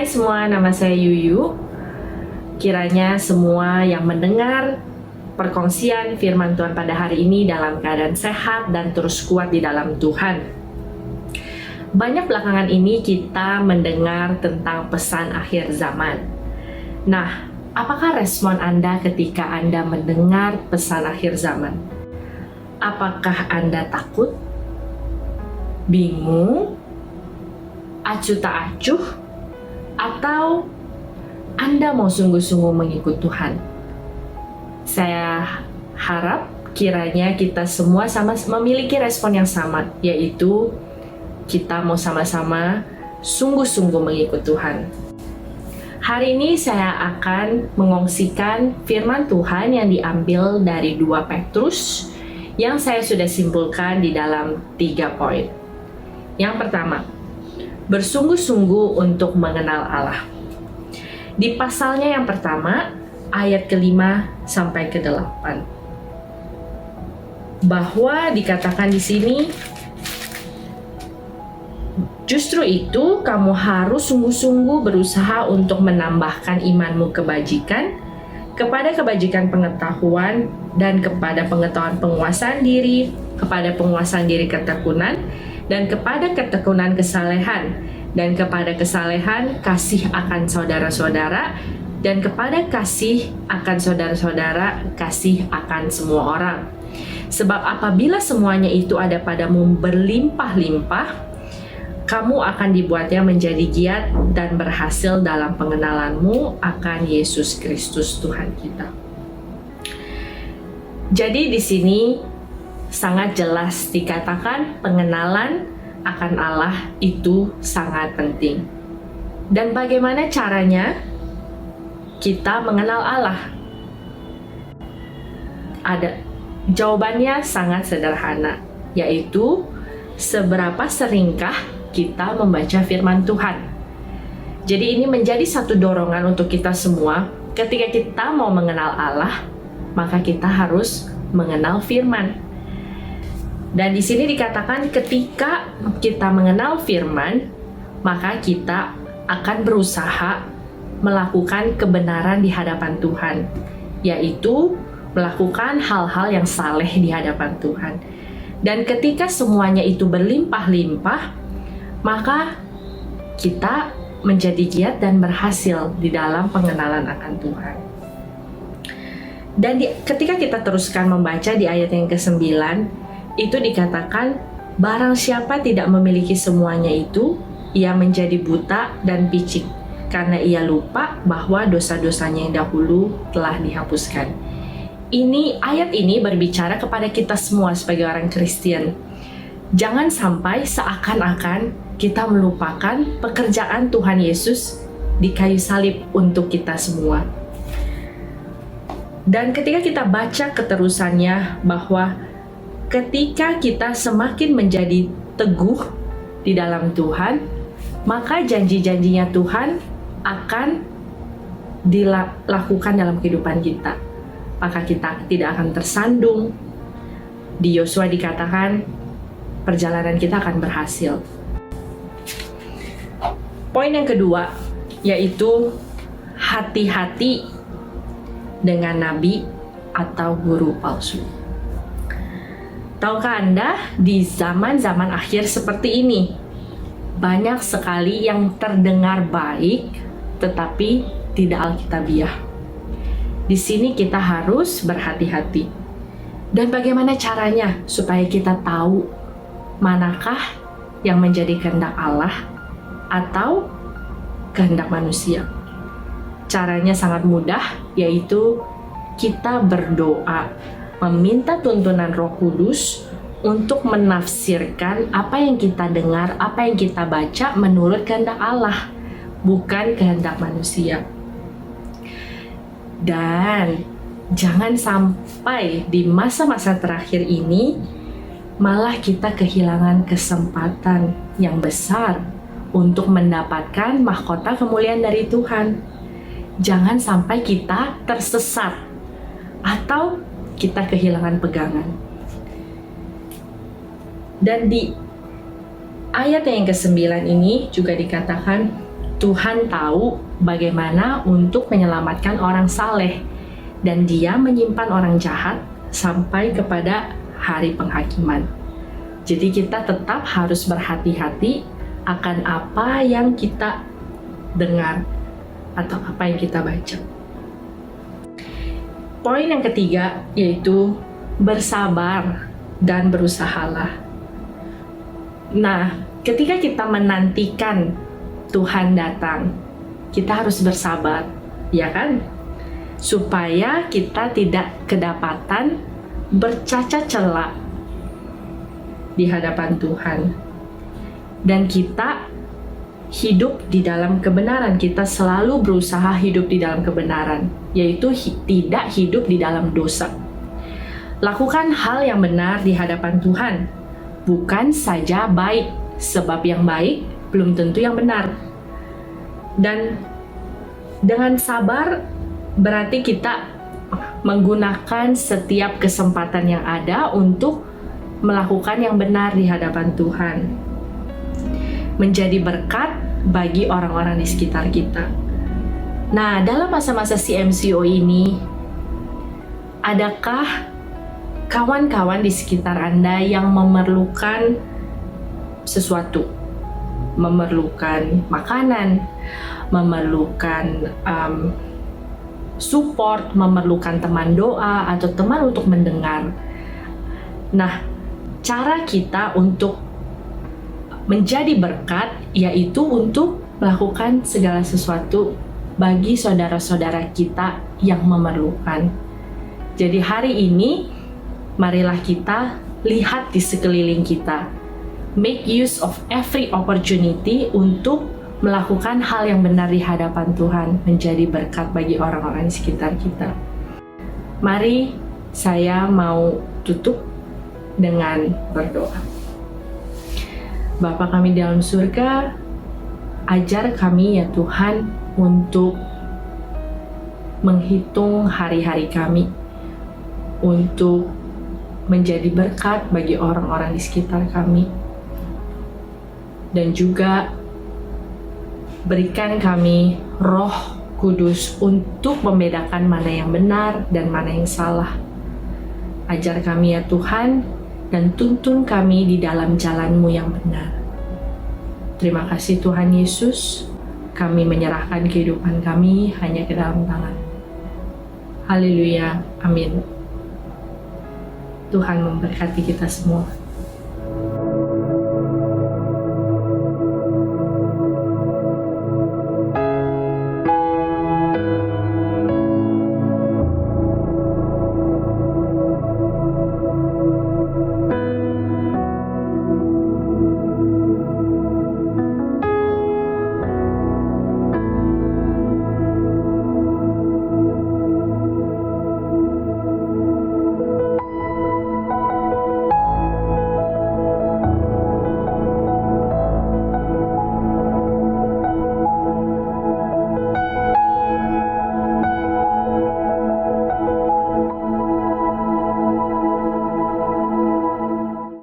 semua, nama saya Yuyu. Kiranya semua yang mendengar perkongsian firman Tuhan pada hari ini dalam keadaan sehat dan terus kuat di dalam Tuhan. Banyak belakangan ini kita mendengar tentang pesan akhir zaman. Nah, apakah respon Anda ketika Anda mendengar pesan akhir zaman? Apakah Anda takut? Bingung? Acuh tak acuh? Atau Anda mau sungguh-sungguh mengikut Tuhan? Saya harap kiranya kita semua sama memiliki respon yang sama, yaitu kita mau sama-sama sungguh-sungguh mengikut Tuhan. Hari ini saya akan mengongsikan firman Tuhan yang diambil dari 2 Petrus yang saya sudah simpulkan di dalam 3 poin. Yang pertama, bersungguh-sungguh untuk mengenal Allah. Di pasalnya yang pertama, ayat ke-5 sampai ke-8. Bahwa dikatakan di sini, justru itu kamu harus sungguh-sungguh berusaha untuk menambahkan imanmu kebajikan, kepada kebajikan pengetahuan, dan kepada pengetahuan penguasaan diri, kepada penguasaan diri ketekunan, dan kepada ketekunan kesalehan, dan kepada kesalehan kasih akan saudara-saudara, dan kepada kasih akan saudara-saudara kasih akan semua orang. Sebab apabila semuanya itu ada padamu berlimpah-limpah, kamu akan dibuatnya menjadi giat dan berhasil dalam pengenalanmu akan Yesus Kristus Tuhan kita. Jadi di sini sangat jelas dikatakan pengenalan akan Allah itu sangat penting. Dan bagaimana caranya kita mengenal Allah? Jawabannya sangat sederhana, yaitu seberapa seringkah kita membaca firman Tuhan. Jadi ini menjadi satu dorongan untuk kita semua. Ketika kita mau mengenal Allah, maka kita harus mengenal firman. Dan di sini dikatakan ketika kita mengenal firman, maka kita akan berusaha melakukan kebenaran di hadapan Tuhan, yaitu melakukan hal-hal yang saleh di hadapan Tuhan. Dan ketika semuanya itu berlimpah-limpah, maka kita menjadi giat dan berhasil di dalam pengenalan akan Tuhan. Dan ketika kita teruskan membaca di ayat yang ke-9, itu dikatakan, barang siapa tidak memiliki semuanya itu, ia menjadi buta dan picik, karena ia lupa bahwa dosa-dosanya yang dahulu telah dihapuskan. Ayat ini berbicara kepada kita semua sebagai orang Kristen. Jangan sampai seakan-akan kita melupakan pekerjaan Tuhan Yesus di kayu salib untuk kita semua. Dan ketika kita baca keterusannya, bahwa ketika kita semakin menjadi teguh di dalam Tuhan, maka janji-janjinya Tuhan akan dilakukan dalam kehidupan kita. Maka kita tidak akan tersandung. Di Yosua dikatakan perjalanan kita akan berhasil. Poin yang kedua, yaitu hati-hati dengan nabi atau guru palsu. Tahukah Anda, di zaman-zaman akhir seperti ini, banyak sekali yang terdengar baik, tetapi tidak alkitabiah. Di sini kita harus berhati-hati. Dan bagaimana caranya supaya kita tahu manakah yang menjadi kehendak Allah atau kehendak manusia? Caranya sangat mudah, yaitu kita berdoa, meminta tuntunan Roh Kudus untuk menafsirkan apa yang kita dengar, apa yang kita baca menurut kehendak Allah, bukan kehendak manusia. Dan jangan sampai di masa-masa terakhir ini malah kita kehilangan kesempatan yang besar untuk mendapatkan mahkota kemuliaan dari Tuhan. Jangan sampai kita tersesat atau kita kehilangan pegangan. Dan di ayat yang ke-9 ini juga dikatakan, Tuhan tahu bagaimana untuk menyelamatkan orang saleh, dan Dia menyimpan orang jahat sampai kepada hari penghakiman. Jadi kita tetap harus berhati-hati akan apa yang kita dengar atau apa yang kita baca. Poin yang ketiga yaitu bersabar dan berusahalah. Nah, ketika kita menantikan Tuhan datang, kita harus bersabar, ya kan? Supaya kita tidak kedapatan bercacat celak di hadapan Tuhan. Dan kita hidup di dalam kebenaran. Kita selalu berusaha hidup di dalam kebenaran, yaitu tidak hidup di dalam dosa. Lakukan hal yang benar di hadapan Tuhan, bukan saja baik, sebab yang baik belum tentu yang benar. Dan dengan sabar berarti kita menggunakan setiap kesempatan yang ada untuk melakukan yang benar di hadapan Tuhan, menjadi berkat bagi orang-orang di sekitar kita. Nah, dalam masa-masa CMCO ini, adakah kawan-kawan di sekitar Anda yang memerlukan sesuatu? Memerlukan makanan, memerlukan support, memerlukan teman doa atau teman untuk mendengar. Nah, cara kita untuk menjadi berkat yaitu untuk melakukan segala sesuatu bagi saudara-saudara kita yang memerlukan. Jadi hari ini, marilah kita lihat di sekeliling kita. Make use of every opportunity untuk melakukan hal yang benar di hadapan Tuhan, menjadi berkat bagi orang-orang di sekitar kita. Mari saya mau tutup dengan berdoa. Bapa kami di dalam surga, ajar kami ya Tuhan untuk menghitung hari-hari kami, untuk menjadi berkat bagi orang-orang di sekitar kami. Dan juga berikan kami Roh Kudus untuk membedakan mana yang benar dan mana yang salah. Ajar kami ya Tuhan, dan tuntun kami di dalam jalan-Mu yang benar. Terima kasih Tuhan Yesus, kami menyerahkan kehidupan kami hanya ke dalam tangan. Haleluya, amin. Tuhan memberkati kita semua.